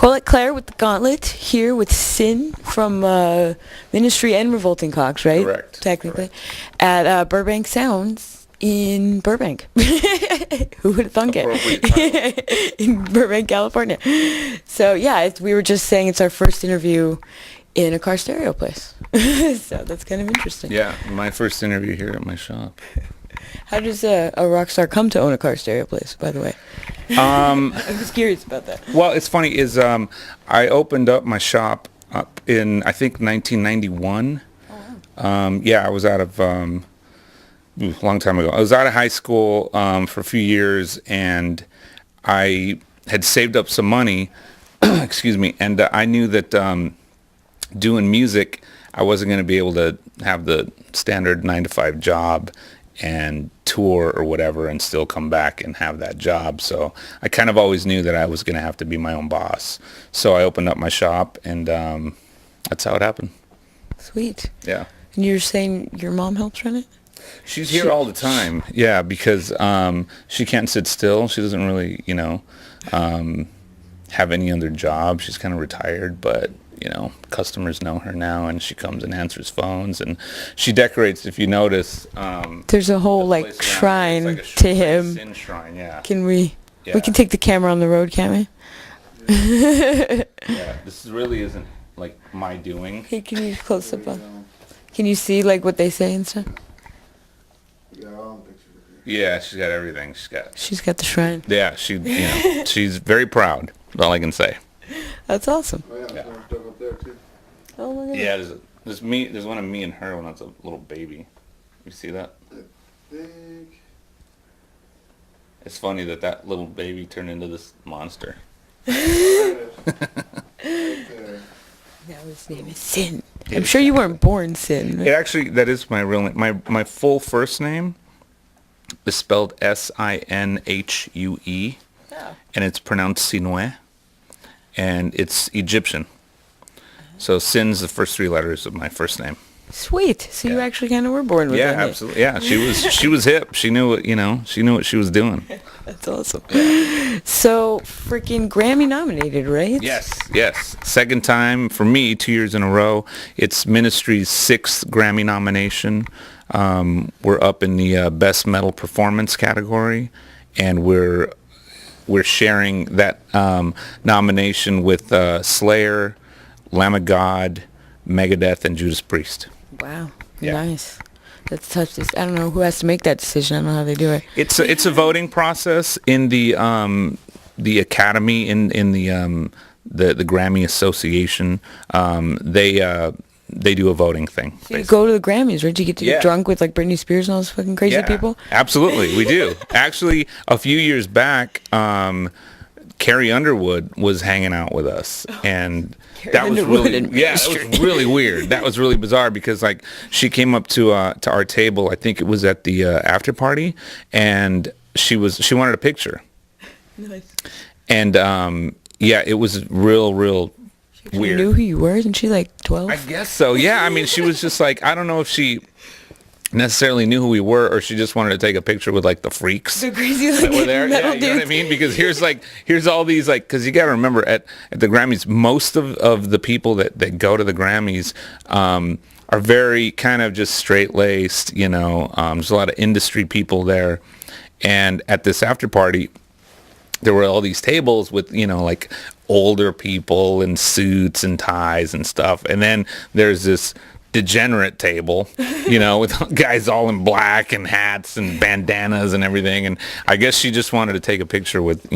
Colette Claire with the Gauntlet here with Sin from Ministry and Revolting Cocks, right? Correct. Technically. Correct. At Burbank Sounds in Burbank. Who would have thunk it? In Burbank, California. So, yeah, we were just saying it's our first interview in a car stereo place. So that's kind of interesting. Yeah, my first interview here at my shop. How does a rock star come to own a car stereo place, by the way? I was curious about that. Well, it's funny is I opened up my shop up in, I think, 1991. Oh, wow. Yeah, I was out of, a long time ago. I was out of high school for a few years, and I had saved up some money, excuse me, and I knew that doing music, I wasn't going to be able to have the standard 9-to-5 job and tour or whatever and still come back and have that job. So I kind of always knew that I was going to have to be my own boss. So I opened up my shop, and that's how it happened. Sweet. Yeah. And you're saying your mom helps run it? She's here all the time. Yeah, because she can't sit still. She doesn't really, have any other job. She's kind of retired, but customers know her now, and she comes and answers phones, and she decorates. If you notice, there's a whole shrine like to him. Sin shrine, yeah. Can we? Yeah. We can take the camera on the road, can't we? Yeah, this really isn't like my doing. Hey, can you close up on? Can you see what they say and stuff? Yeah, she's got everything. She's got the shrine. Yeah, she's very proud. That's all I can say. That's awesome. Oh yeah, there's stuff up there too. Oh my god. Yeah, there's one of me and her when I was a little baby. You see that? I think. It's funny that little baby turned into this monster. Right there. Now his name is Sin. I'm sure you weren't born Sin. It actually, that is my real name. My full first name is spelled Sinhue, and it's pronounced Sinue, and it's Egyptian. So Sin's the first three letters of my first name. Sweet. So you actually kind of were born with it. Yeah, absolutely. Yeah, she was hip. She knew what she knew what she was doing. That's awesome. So freaking Grammy nominated, right? Yes. Second time for me, 2 years in a row. It's Ministry's 6th Grammy nomination. We're up in the Best Metal Performance category, and we're sharing that nomination with Slayer, Lamb of God, Megadeth, and Judas Priest. Wow. Yeah. Nice. Let's touch this. I don't know who has to make that decision. I don't know how they do it. It's a voting process in the Academy in the Grammy Association. They do a voting thing. So you go to the Grammys, right? You get to get drunk with Britney Spears and all those fucking crazy people? Absolutely, we do. Actually, a few years back, Carrie Underwood was hanging out with us, and that was really weird. That was really bizarre because she came up to our table. I think it was at the after party, and she wanted a picture. Nice. And it was real weird. She knew who you were, isn't she 12? I guess so. Yeah, I mean, she was just I don't know if she necessarily knew who we were, or she just wanted to take a picture with the freaks the crazy that were there. Yeah, you know what I mean? Because here's all these because you got to remember at the Grammys, most of the people that go to the Grammys are very kind of just straight laced. There's a lot of industry people there, and at this after party, there were all these tables with older people in suits and ties and stuff, and then there's this degenerate table, with guys all in black and hats and bandanas and everything. And I guess she just wanted to take a picture with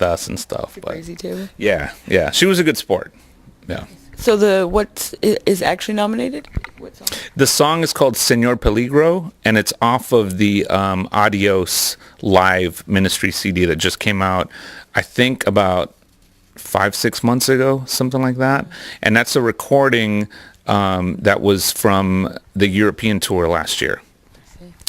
us and stuff. But crazy table. Yeah. She was a good sport. Yeah. So what is actually nominated? What song? The song is called Señor Peligro, and it's off of the Adios live Ministry CD that just came out, I think about 5-6 months ago, something like that. And that's a recording that was from the European tour last year.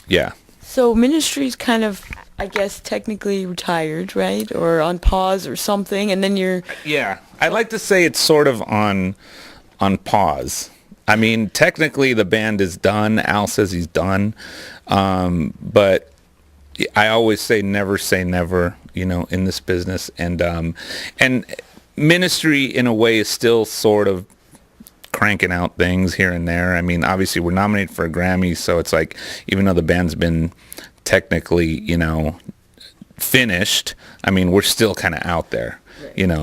Yeah. So Ministry's kind of, I guess, technically retired, right? Or on pause or something, and then you're... Yeah. I'd like to say it's sort of on pause. I mean, technically the band is done. Al says he's done. But I always say never in this business. And Ministry in a way is still sort of cranking out things here and there. I mean, obviously we're nominated for a Grammy, so it's like, even though the band's been technically, finished, I mean, we're still kind of out there.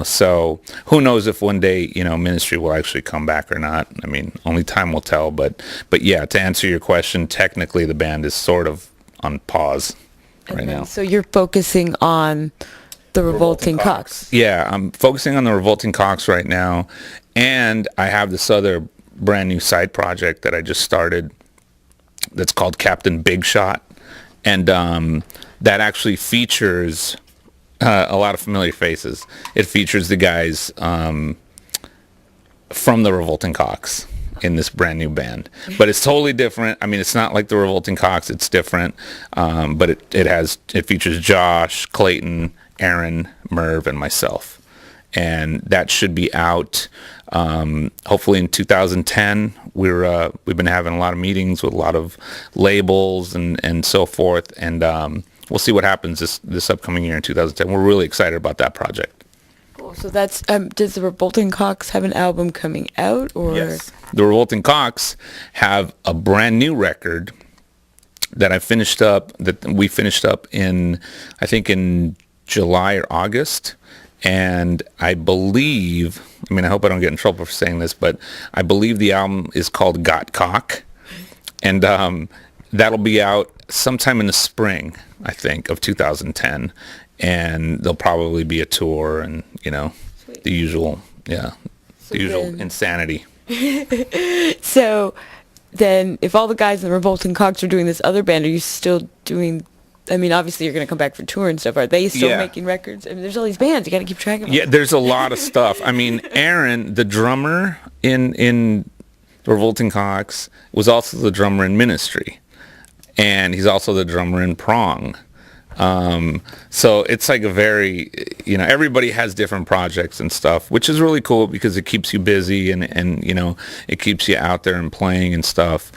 So who knows if one day, Ministry will actually come back or not. I mean, only time will tell, but yeah, to answer your question, technically the band is sort of on pause right now. So you're focusing on the Revolting Cocks. Yeah, I'm focusing on the Revolting Cocks right now, and I have this other brand new side project that I just started that's called Captain Big Shot, and that actually features a lot of familiar faces. It features the guys from the Revolting Cocks in this brand new band, but it's totally different. I mean, it's not like the Revolting Cocks, it's different, but it features Josh, Clayton, Aaron, Merv, and myself, and that should be out hopefully in 2010. We've been having a lot of meetings with a lot of labels and so forth, and we'll see what happens this upcoming year in 2010. We're really excited about that project. Cool. So that's does the Revolting Cocks have an album coming out, or? Yes. The Revolting Cocks have a brand new record that we finished up in, I think, in July or August, and I believe, I hope I don't get in trouble for saying this, but I believe the album is called Got Cock, and that'll be out sometime in the spring, I think, of 2010, and there'll probably be a tour and, the usual, insanity. So then if all the guys in the Revolting Cocks are doing this other band, are you still doing, obviously you're going to come back for tour and stuff. Are they still making records? There's all these bands. You got to keep track of them. Yeah, there's a lot of stuff. Aaron, the drummer in the Revolting Cocks, was also the drummer in Ministry. And he's also the drummer in Prong. So it's like a very, everybody has different projects and stuff, which is really cool because it keeps you busy and it keeps you out there and playing and stuff.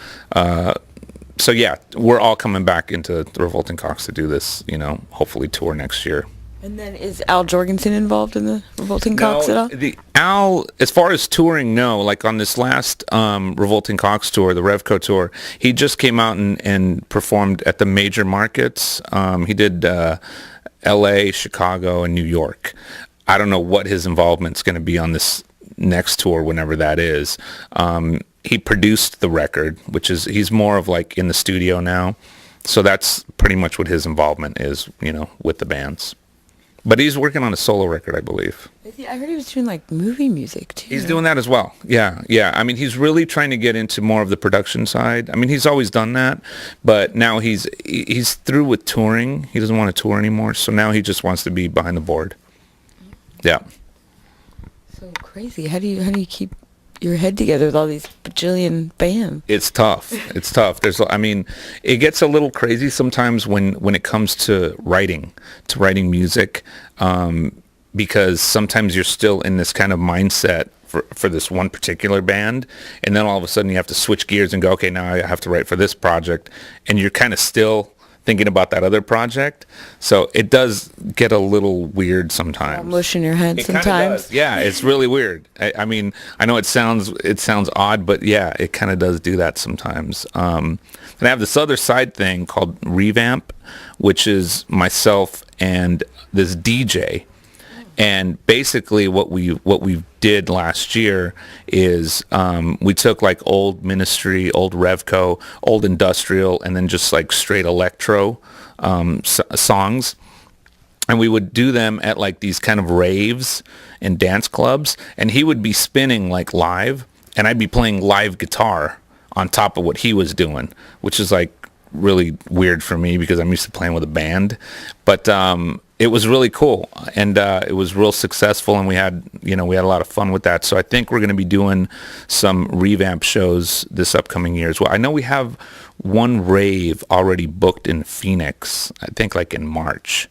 So yeah, we're all coming back into the Revolting Cocks to do this, hopefully tour next year. And then is Al Jorgensen involved in the Revolting Cocks at all? Al, as far as touring, no. Like on this last Revolting Cocks tour, the Revco tour, he just came out and performed at the major markets. He did L.A., Chicago, and New York. I don't know what his involvement's going to be on this next tour, whenever that is. He produced the record, he's more of like in the studio now. So that's pretty much what his involvement is, with the bands. But he's working on a solo record, I believe. I heard he was doing like movie music too. He's doing that as well. Yeah. He's really trying to get into more of the production side. He's always done that, but now he's through with touring. He doesn't want to tour anymore, so now he just wants to be behind the board. Yeah. So crazy. How do you keep your head together with all these bajillion bands? It's tough. It gets a little crazy sometimes when it comes to writing music, because sometimes you're still in this kind of mindset for this one particular band, and then all of a sudden you have to switch gears and go, okay, now I have to write for this project, and you're kind of still thinking about that other project. So it does get a little weird sometimes. Mush in your head sometimes. Yeah, it's really weird. I know it sounds odd, but yeah, it kind of does do that sometimes. And I have this other side thing called Revamp, which is myself and this DJ. And basically what we did last year is we took like old Ministry, old Revco, old industrial, and then just like straight electro songs. And we would do them at like these kind of raves and dance clubs. And he would be spinning like live, and I'd be playing live guitar on top of what he was doing, which is like really weird for me because I'm used to playing with a band. But it was really cool, and it was real successful, and we had a lot of fun with that. So I think we're going to be doing some revamp shows this upcoming year as well. I know we have one rave already booked in Phoenix, I think like in March.